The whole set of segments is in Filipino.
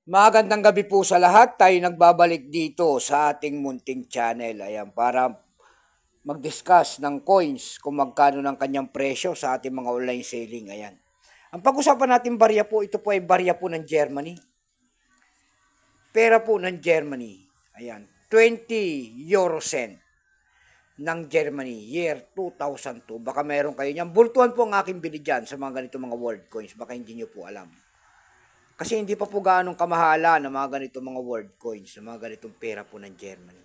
Magandang gabi po sa lahat. Tayo nagbabalik dito sa ating munting channel. Ayan, para mag-discuss ng coins kung magkano ng kanyang presyo sa ating mga online selling. Ayan. Ang pag-usapan natin barya po, ito po ay barya po ng Germany. Pera po ng Germany. Ayan, 20 euro cent ng Germany, year 2002. Baka meron kayo niyan. Bultuhan po ang aking bili dyan sa mga ganito mga world coins. Baka hindi nyo po alam. Kasi hindi pa po gaanong kamahala ng mga ganitong mga world coins, ng mga ganitong pera po ng Germany.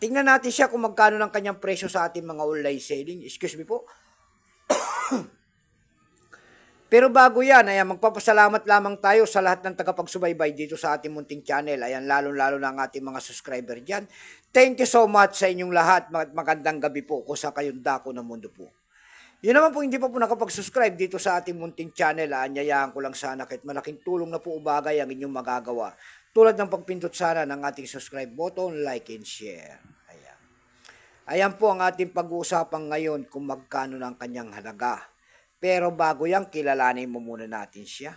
Tingnan natin siya kung magkano ng kanyang presyo sa ating mga online selling. Excuse me po. Pero bago yan, ayan, magpapasalamat lamang tayo sa lahat ng tagapagsubaybay dito sa ating munting channel. Ayan, lalo-lalo na ang ating mga subscriber dyan. Thank you so much sa inyong lahat. Magandang gabi po kung sa kayong dako ng mundo po. Yun naman po, hindi pa po nakapag-subscribe dito sa ating munting channel. Anyayaan ko lang sana kahit malaking tulong na po ubagay ang inyong magagawa. Tulad ng pagpindot sana ng ating subscribe button, like and share. Ayan. Ayan po ang ating pag-uusapan ngayon kung magkano ng kanyang halaga. Pero bago yan, kilalanin mo muna natin siya.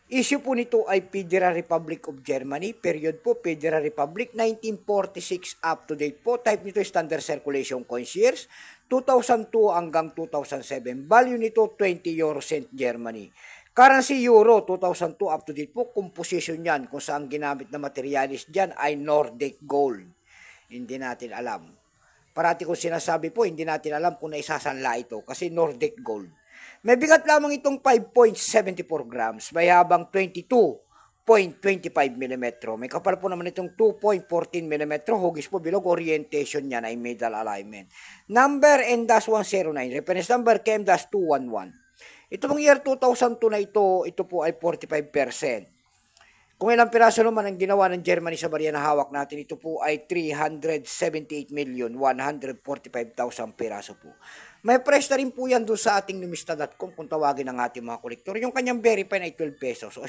Issue po nito ay Federal Republic of Germany. Period po, Federal Republic, 1946 up to date po. Type nito Standard Circulation Coins years, 2002 hanggang 2007. Value nito 20 euro cent Germany. Currency euro, 2002 up to date po. Composition yan kung saan ginamit na materialis dyan ay Nordic Gold. Hindi natin alam. Parati kong sinasabi po, hindi natin alam kung naisasanla ito kasi Nordic Gold. May bigat lamang itong 5.74 grams, may habang 22.25 mm. May kapal po naman itong 2.14 mm. Hugis po bilog, orientation niya ay middle alignment. Number N-109, reference number KM-211. Ito pong year 2002 na ito po ay 45%. Kung ilang piraso naman ang ginawa ng Germany sa barya na hawak natin, ito po ay 378,145,000 piraso po. May price na rin po yan doon sa ating numista.com kung tawagin ng ating mga kolektor. Yung kanyang verify ay 12 pesos. So,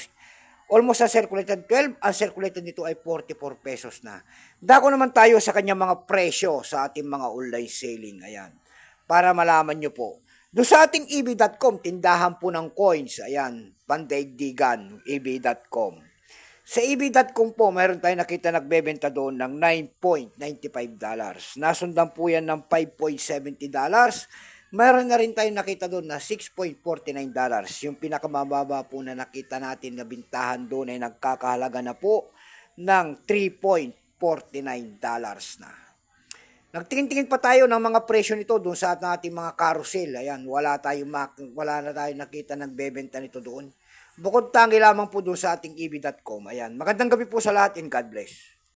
almost ang circulated 12, ang circulated nito ay 44 pesos na. Dako naman tayo sa kanyang mga presyo sa ating mga online selling. Ayan. Para malaman nyo po. Doon sa ating eb.com, tindahan po ng coins. Ayan, pandaigdigan, eb.com. Sa eb.com po, mayroon tayong nakita nagbebenta doon ng $9.95. Nasundan po yan ng $5.70. Mayroon na rin tayong nakita doon na $6.49. Yung pinakamababa po na nakita natin na bintahan doon ay nagkakahalaga na po ng $3.49 na. Nagtingin-tingin pa tayo ng mga presyo nito doon sa ating mga carousel. Ayan, wala na tayong nakita nagbebenta nito doon. Bukod tangi lamang po doon sa ating eb.com. Ayan, magandang gabi po sa lahat and God bless.